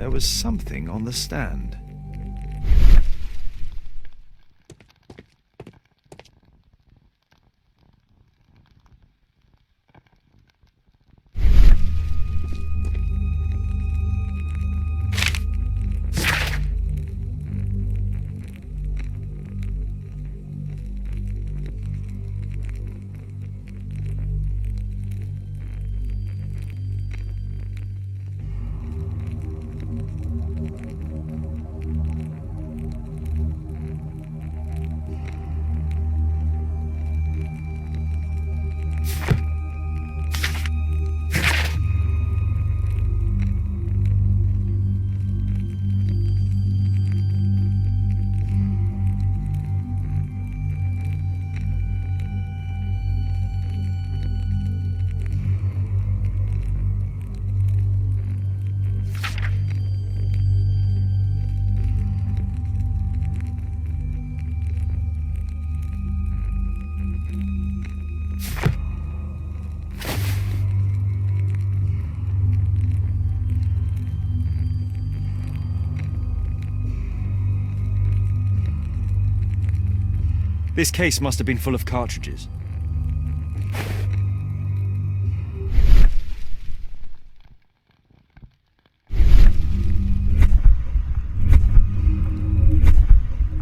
There was something on the stand. This case must have been full of cartridges.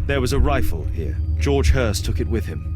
There was a rifle here. George Hurst took it with him.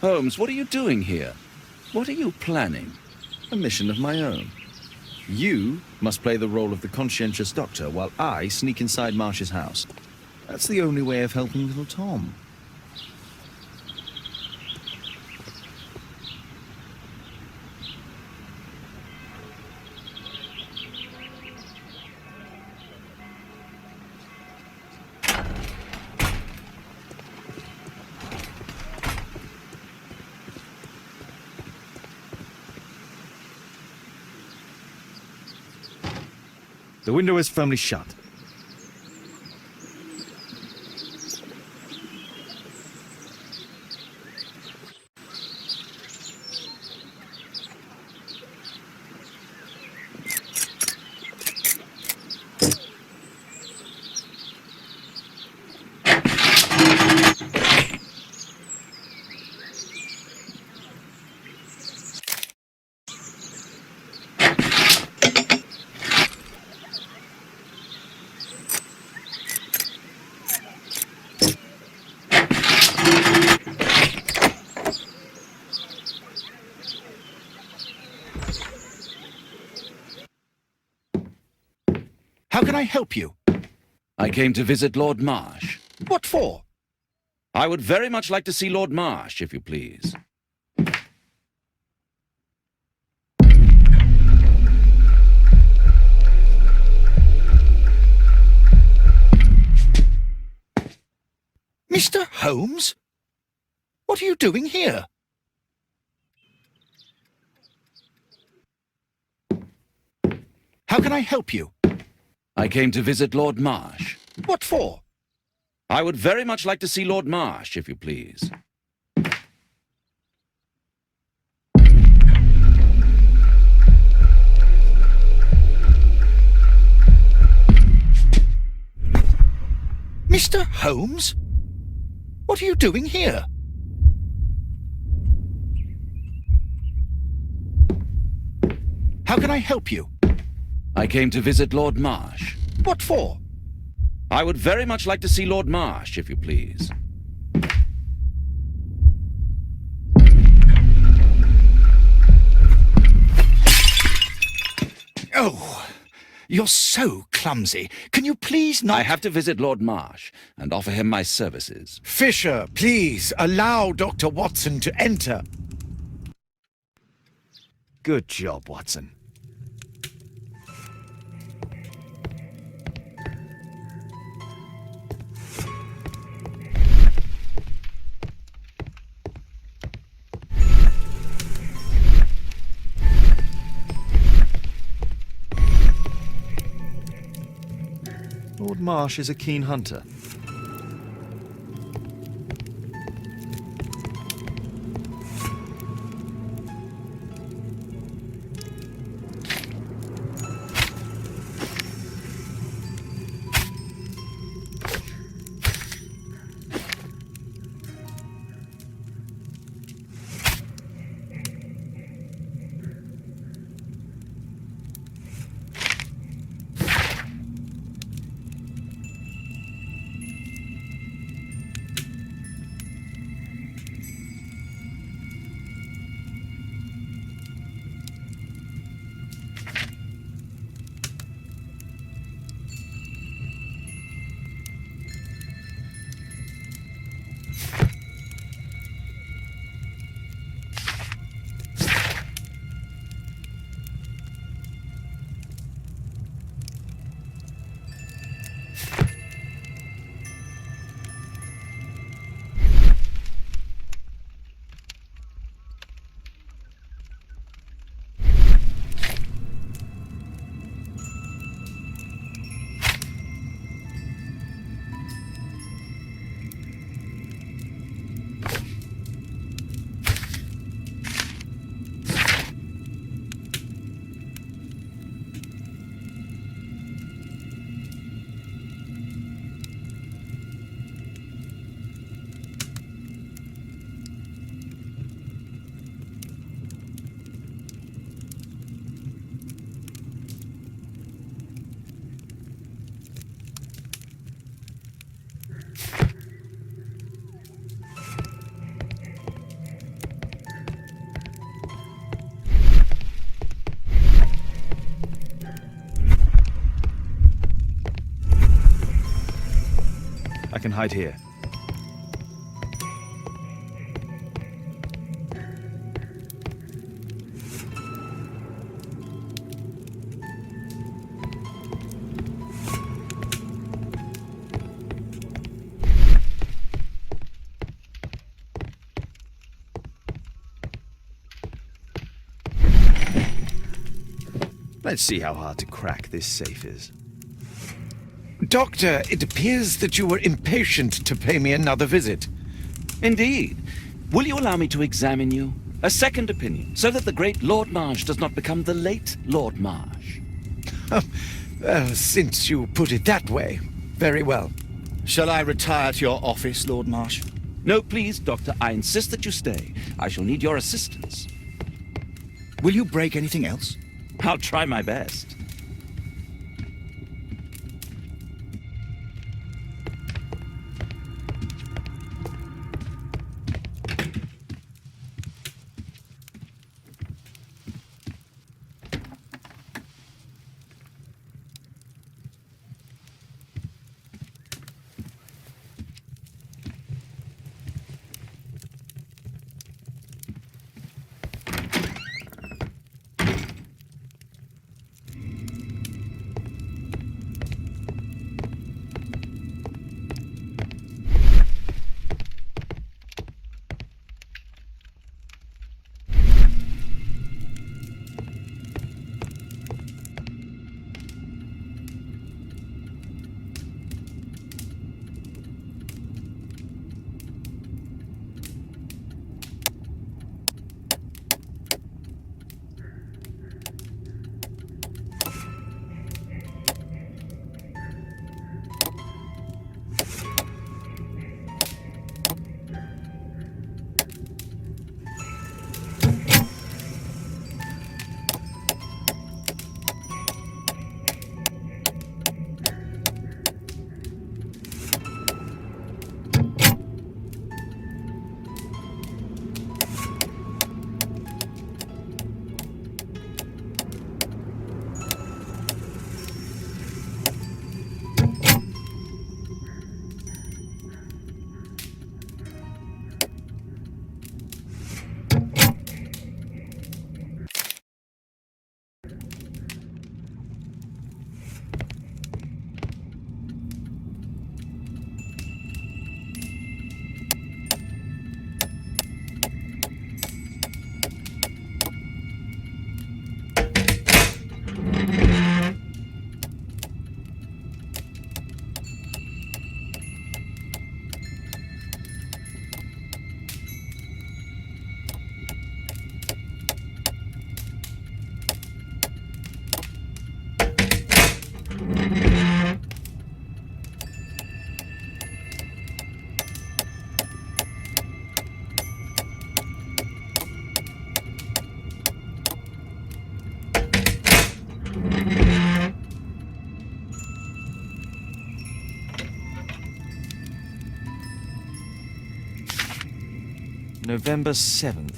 Holmes, what are you doing here? What are you planning? A mission of my own. You must play the role of the conscientious doctor while I sneak inside Marsh's house. That's the only way of helping little Tom. The window is firmly shut. How can I help you? I came to visit Lord Marsh. What for? I would very much like to see Lord Marsh, if you please. Mr. Holmes? What are you doing here? How can I help you? I came to visit Lord Marsh. What for? I would very much like to see Lord Marsh, if you please. Mr. Holmes? What are you doing here? How can I help you? I came to visit Lord Marsh. What for? I would very much like to see Lord Marsh, if you please. Oh, you're so clumsy. Can you please not— I have to visit Lord Marsh and offer him my services. Fisher, please, allow Dr. Watson to enter. Good job, Watson. Lord Marsh is a keen hunter. I can hide here. Let's see how hard to crack this safe is. Doctor, it appears that you were impatient to pay me another visit. Indeed. Will you allow me to examine you? A second opinion, so that the great Lord Marsh does not become the late Lord Marsh. Well, since you put it that way, very well. Shall I retire to your office, Lord Marsh? No, please, Doctor. I insist that you stay. I shall need your assistance. Will you break anything else? I'll try my best. November 7th.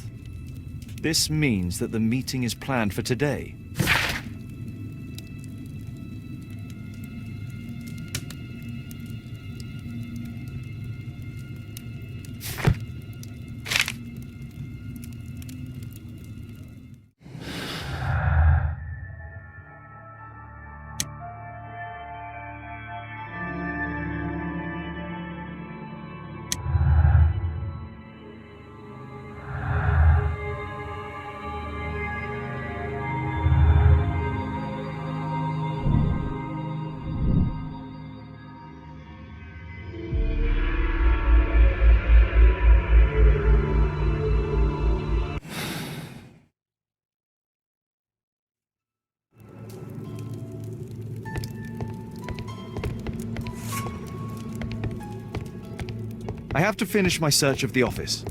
This means that the meeting is planned for today. I have to finish my search of the office.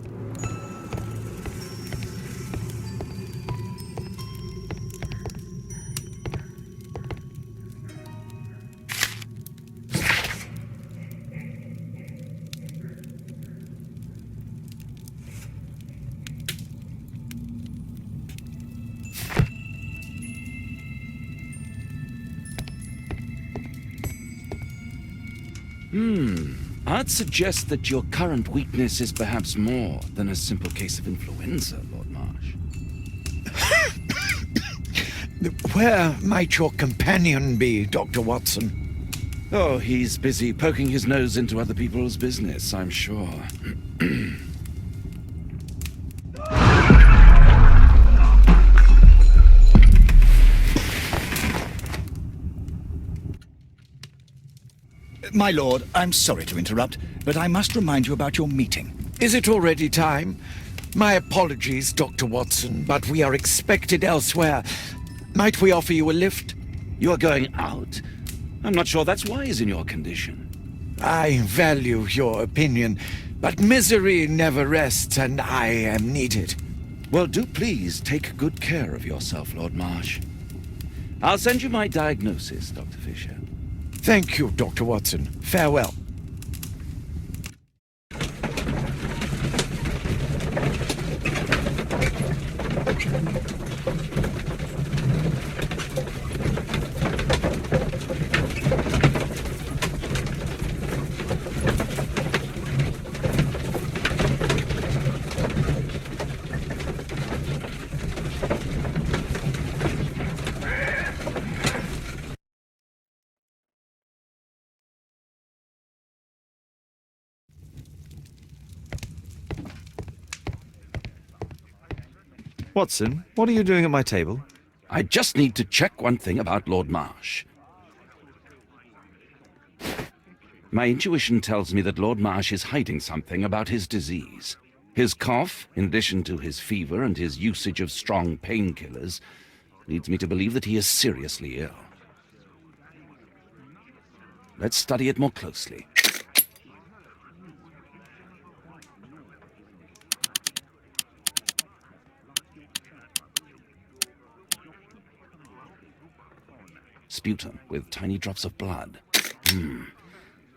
I'd suggest that your current weakness is perhaps more than a simple case of influenza, Lord Marsh. Where might your companion be, Dr. Watson? Oh, he's busy poking his nose into other people's business, I'm sure. My lord, I'm sorry to interrupt, but I must remind you about your meeting. Is it already time? My apologies, Dr. Watson, but we are expected elsewhere. Might we offer you a lift? You are going out? I'm not sure that's wise in your condition. I value your opinion, but misery never rests, and I am needed. Well, do please take good care of yourself, Lord Marsh. I'll send you my diagnosis, Dr. Fisher. Thank you, Dr. Watson. Farewell. Watson, what are you doing at my table? I just need to check one thing about Lord Marsh. My intuition tells me that Lord Marsh is hiding something about his disease. His cough, in addition to his fever and his usage of strong painkillers, leads me to believe that he is seriously ill. Let's study it more closely. Sputum with tiny drops of blood.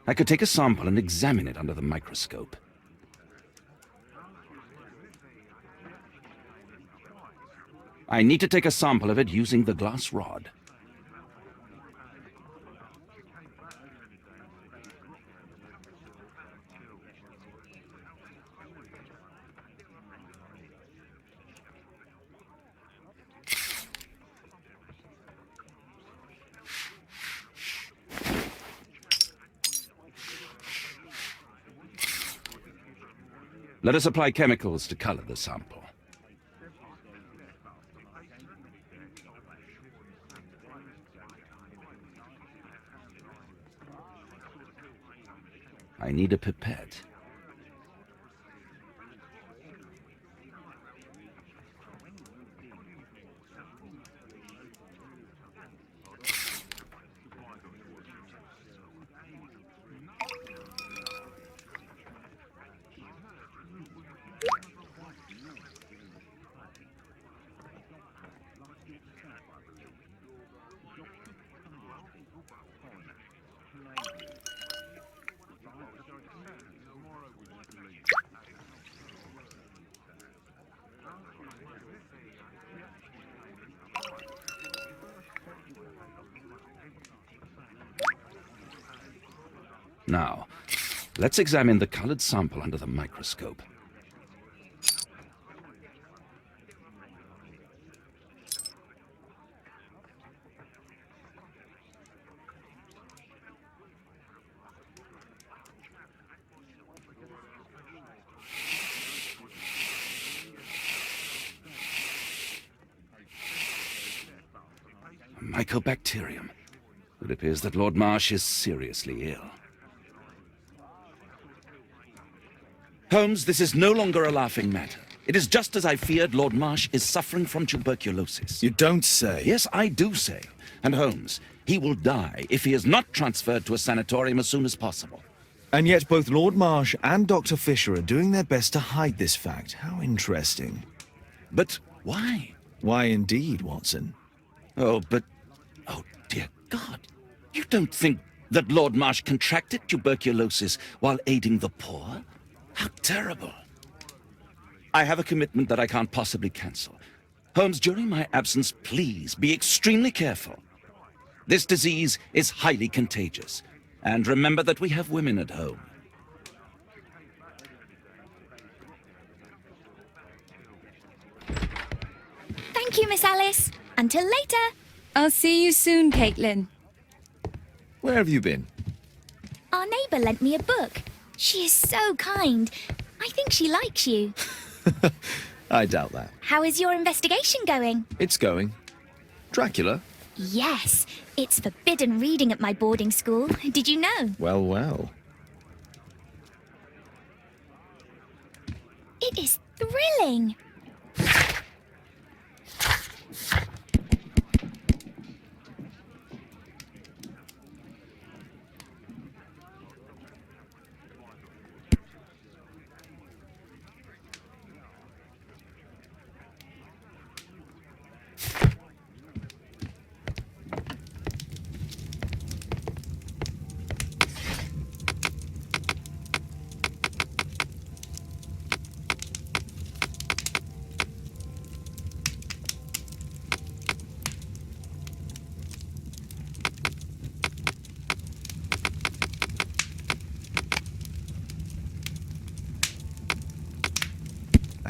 I could take a sample and examine it under the microscope. I need to take a sample of it using the glass rod. Let us apply chemicals to color the sample. I need a pipette. Now, let's examine the colored sample under the microscope. A mycobacterium. It appears that Lord Marsh is seriously ill. Holmes, this is no longer a laughing matter. It is just as I feared. Lord Marsh is suffering from tuberculosis. You don't say. Yes, I do say. And Holmes, he will die if he is not transferred to a sanatorium as soon as possible. And yet both Lord Marsh and Dr. Fisher are doing their best to hide this fact. How interesting. But why? Why indeed, Watson? Oh, dear God. You don't think that Lord Marsh contracted tuberculosis while aiding the poor? How terrible. I have a commitment that I can't possibly cancel. Holmes, during my absence, please be extremely careful. This disease is highly contagious. And remember that we have women at home. Thank you, Miss Alice. Until later. I'll see you soon, Caitlin. Where have you been? Our neighbour lent me a book. She is so kind. I think she likes you. I doubt that. How is your investigation going? It's going. Dracula? Yes, it's forbidden reading at my boarding school. Did you know? Well, well. It is thrilling.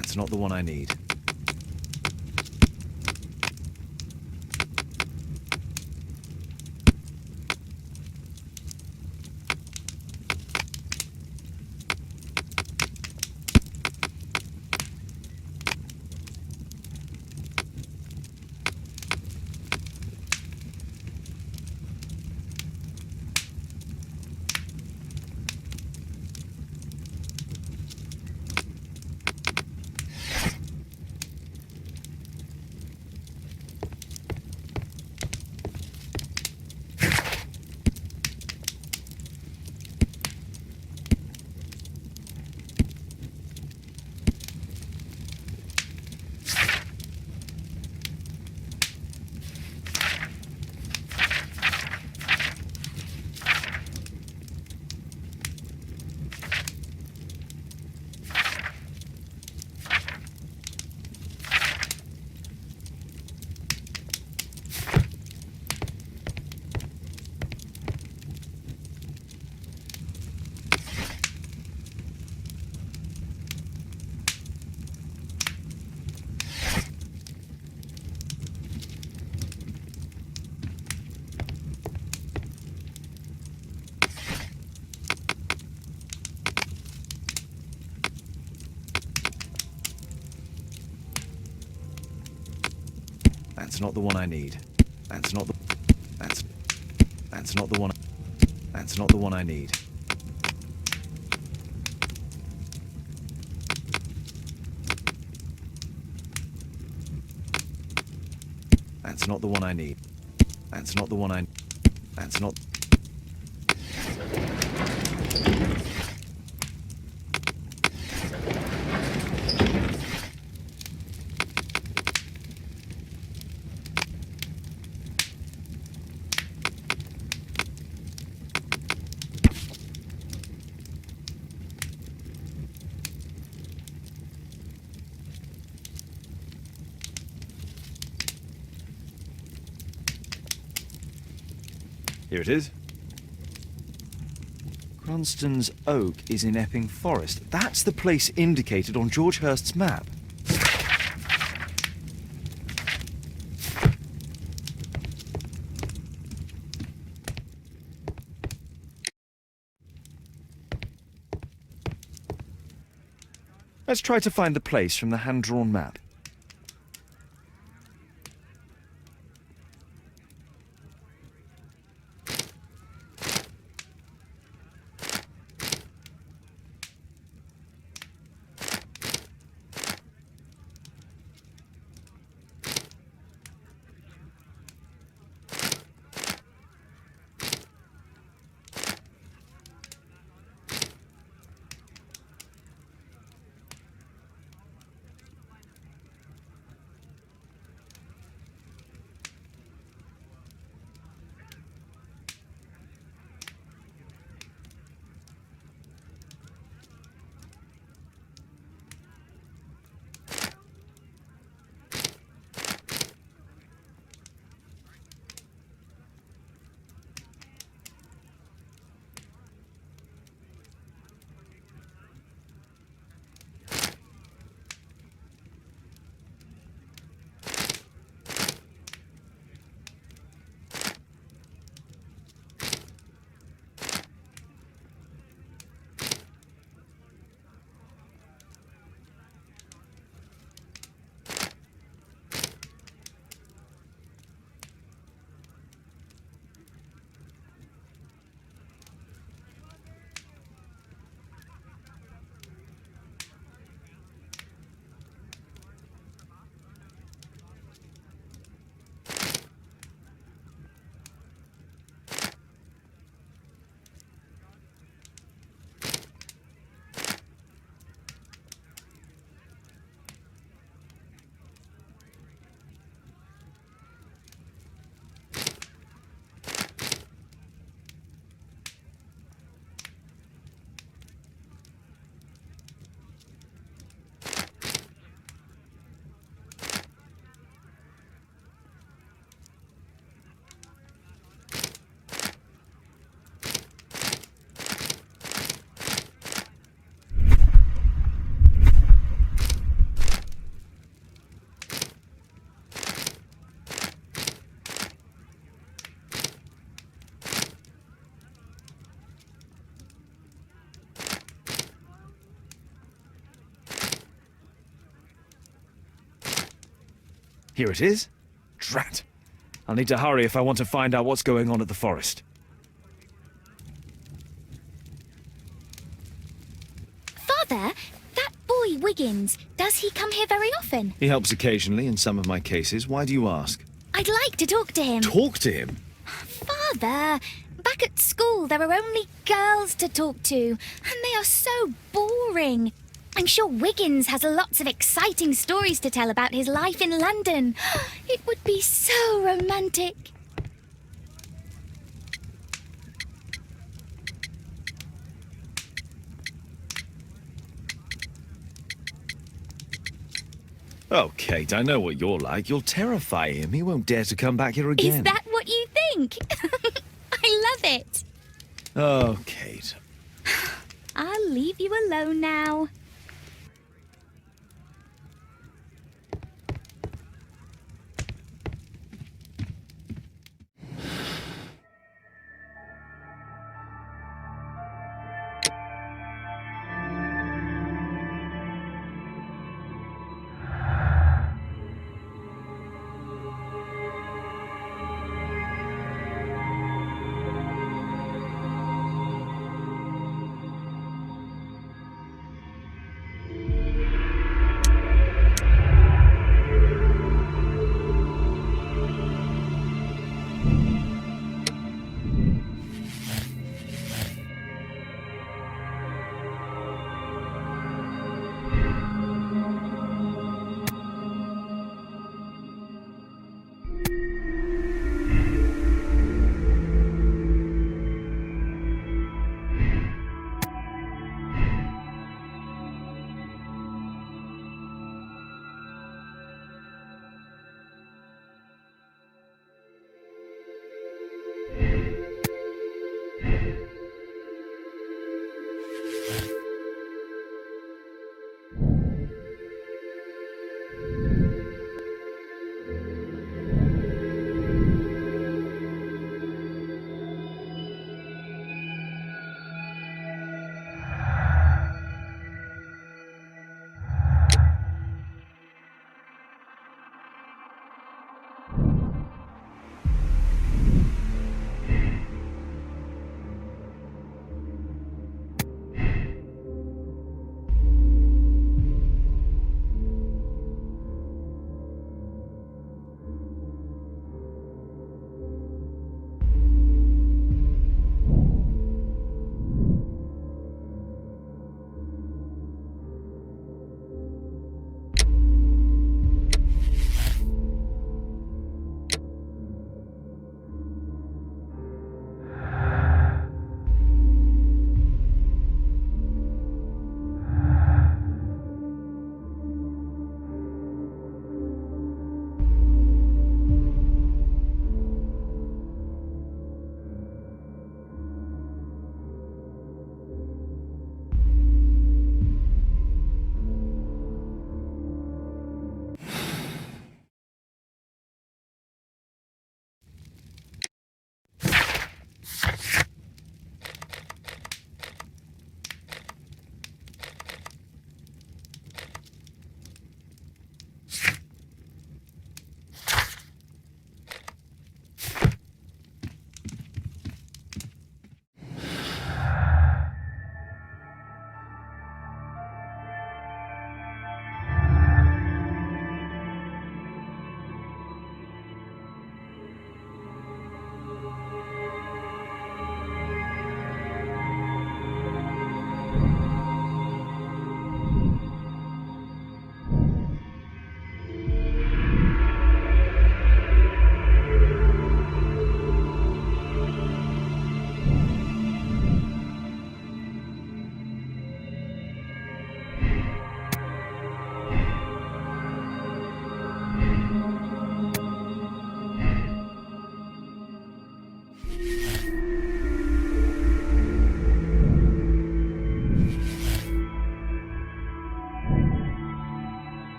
That's not the one I need. That's not the one I need. That's not the one. That's not the one I need. That's not the one I need. That's not the one I. That's not. Here it is. Cranston's Oak is in Epping Forest. That's the place indicated on George Hurst's map. Let's try to find the place from the hand-drawn map. Here it is. Drat. I'll need to hurry if I want to find out what's going on at the forest. Father, that boy Wiggins, does he come here very often? He helps occasionally in some of my cases. Why do you ask? I'd like to talk to him. Talk to him? Father, back at school there are only girls to talk to, and they are so boring. I'm sure Wiggins has lots of exciting stories to tell about his life in London. It would be so romantic. Oh, Kate, I know what you're like. You'll terrify him. He won't dare to come back here again. Is that what you think? I love it. Oh, Kate. I'll leave you alone now.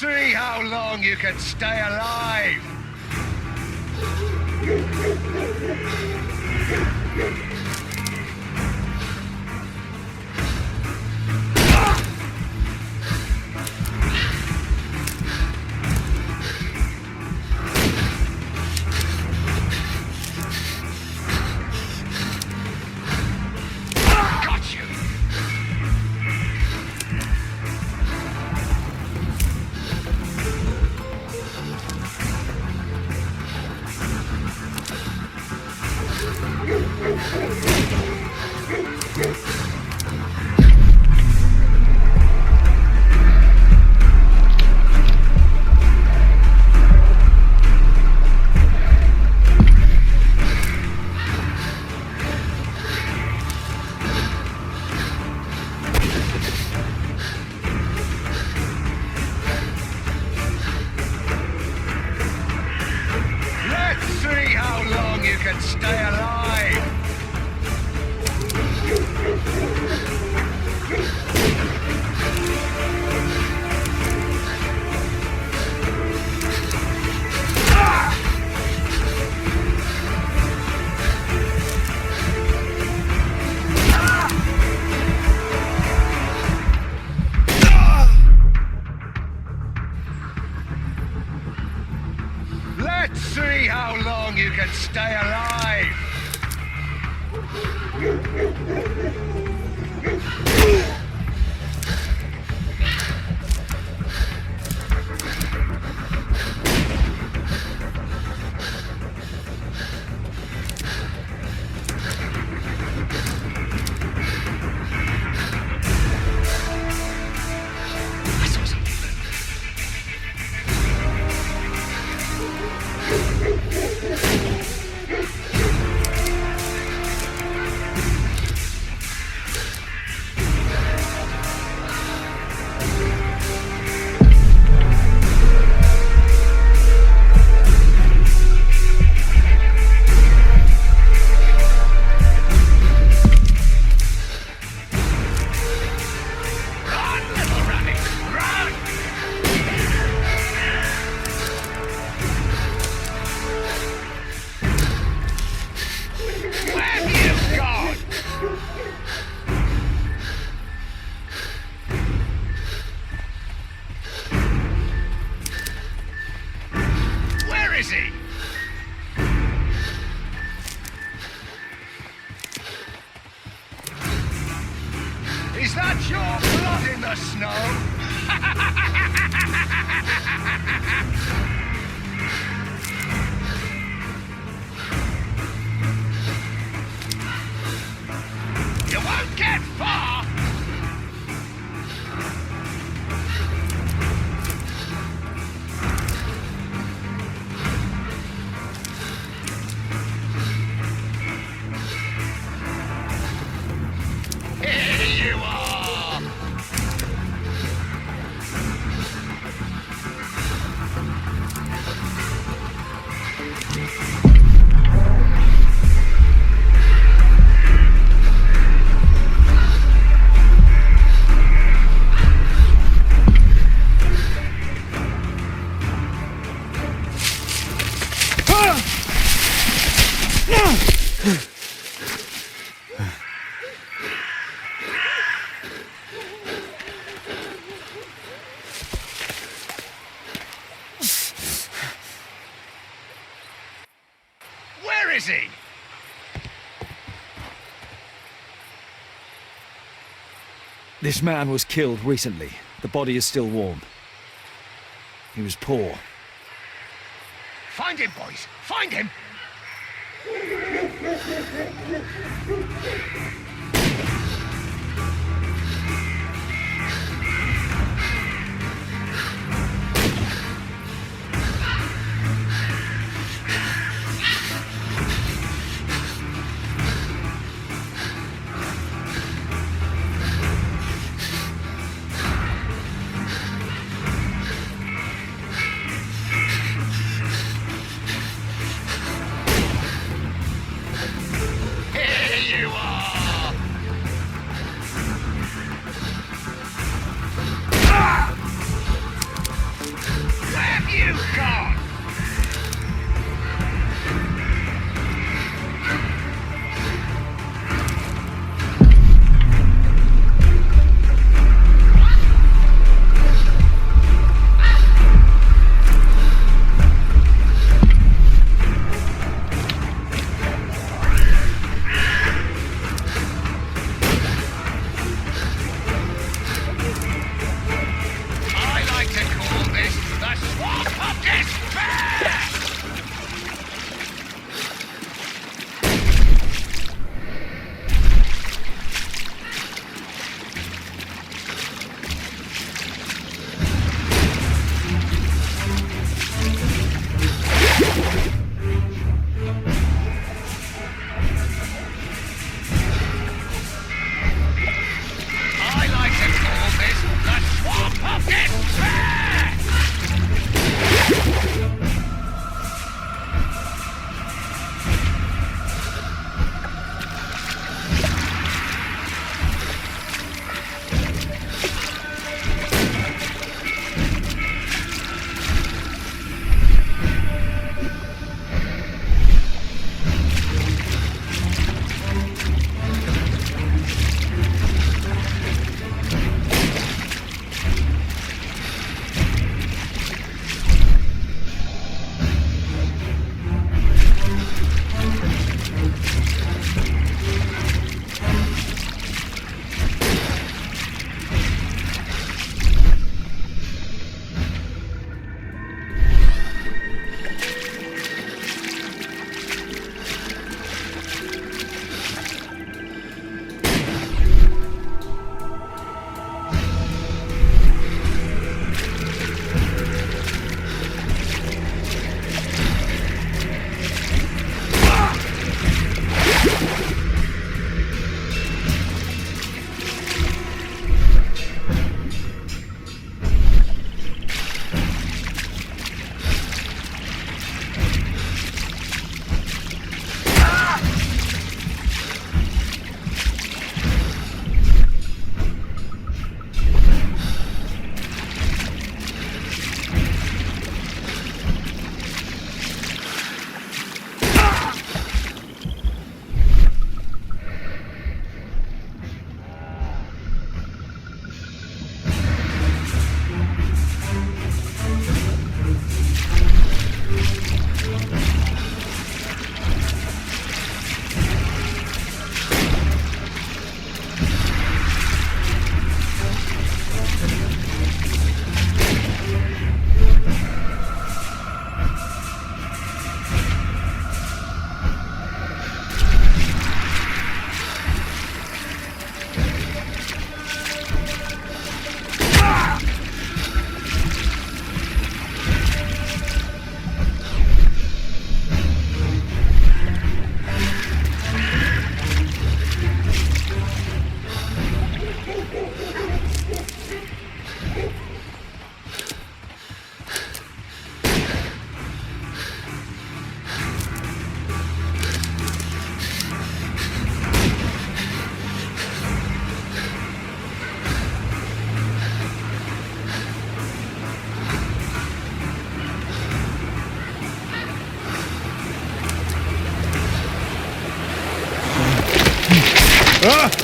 see how long you can stay alive. Got you. Let's see how long you can stay alive. Let's see how long you can stay alive. I saw something. Run, little rabbit, run! Where have you gone? Where is he? Is that your blood in the snow? You won't get far! Here you are! Where is he? This man was killed recently. The body is still warm. He was poor. Find him, boys! Find him! You won't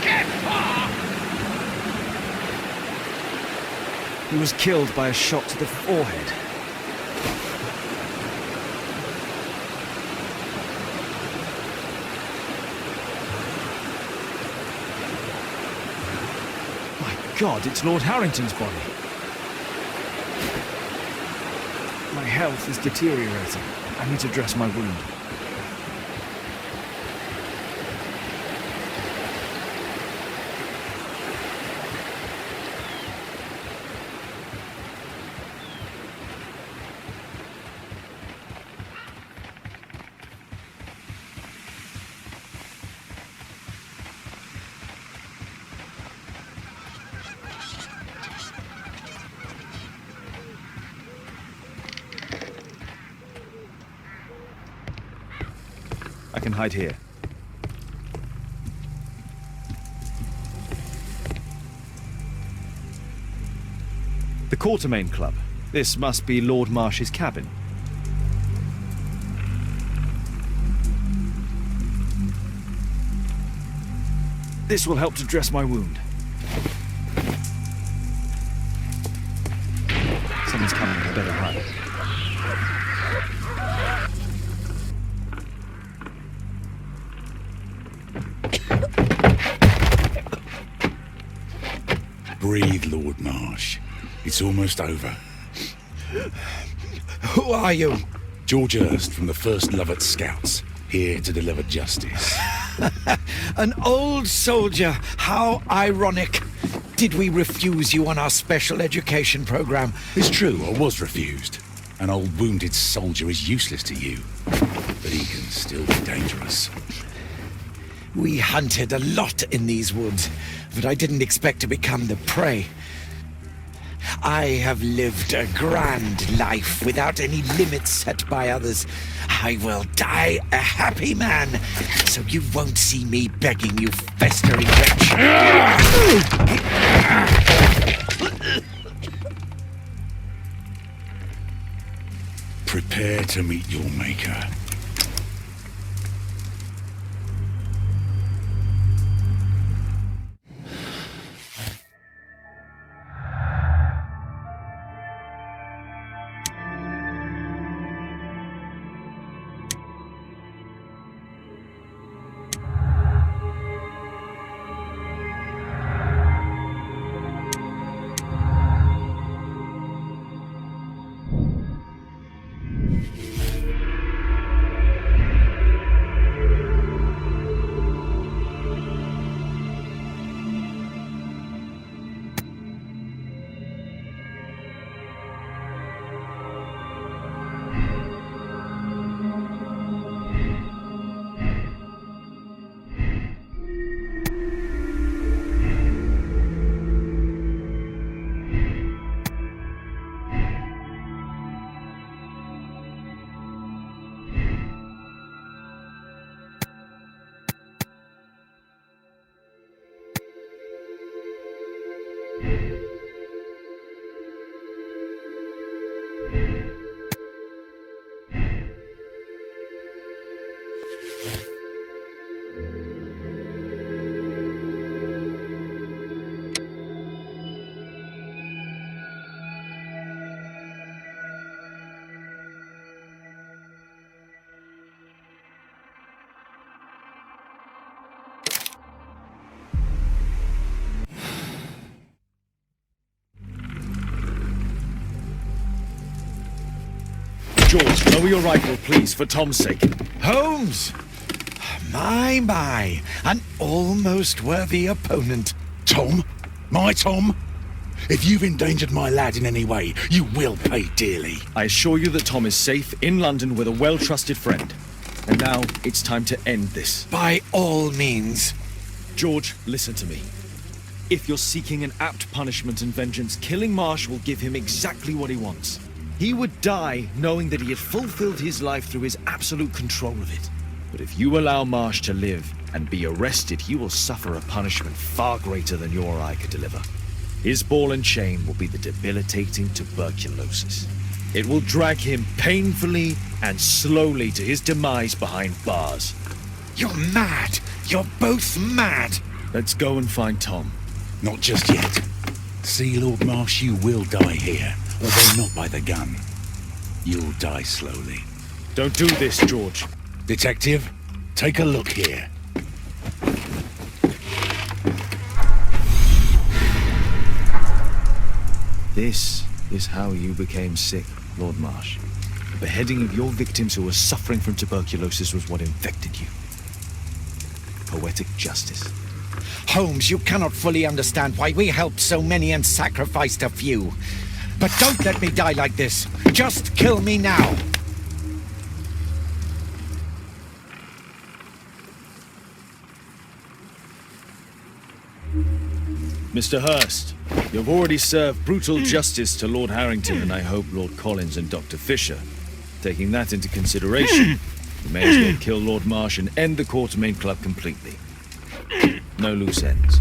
get far! He was killed by a shot to the forehead. My God, it's Lord Harrington's body. My health is deteriorating. I need to dress my wound. I can hide here. The Quartermain Club. This must be Lord Marsh's cabin. This will help to dress my wound. Someone's coming, I better hide. Breathe, Lord Marsh. It's almost over. Who are you? George Hurst from the 1st Lovat Scouts, here to deliver justice. An old soldier. How ironic. Did we refuse you on our special education program? It's true, I was refused. An old wounded soldier is useless to you, but he can still be dangerous. We hunted a lot in these woods, but I didn't expect to become the prey. I have lived a grand life without any limits set by others. I will die a happy man, so you won't see me begging you, festering wretch. Prepare to meet your maker. George, lower your rifle, please, for Tom's sake. Holmes! My, an almost worthy opponent. Tom? My Tom? If you've endangered my lad in any way, you will pay dearly. I assure you that Tom is safe in London with a well-trusted friend. And now, it's time to end this. By all means. George, listen to me. If you're seeking an apt punishment and vengeance, killing Marsh will give him exactly what he wants. He would die knowing that he had fulfilled his life through his absolute control of it. But if you allow Marsh to live and be arrested, he will suffer a punishment far greater than you or I could deliver. His ball and chain will be the debilitating tuberculosis. It will drag him painfully and slowly to his demise behind bars. You're mad! You're both mad! Let's go and find Tom. Not just yet. See, Lord Marsh, you will die here, although not by the gun. You'll die slowly. Don't do this, George. Detective, take a look here. This is how you became sick, Lord Marsh. The beheading of your victims who were suffering from tuberculosis was what infected you. Poetic justice. Holmes, you cannot fully understand why we helped so many and sacrificed a few. But don't let me die like this. Just kill me now. Mr. Hurst, you've already served brutal justice to Lord Harrington and I hope Lord Collins and Dr. Fisher. Taking that into consideration, you may as well kill Lord Marsh and end the Quartermain Club completely. No loose ends.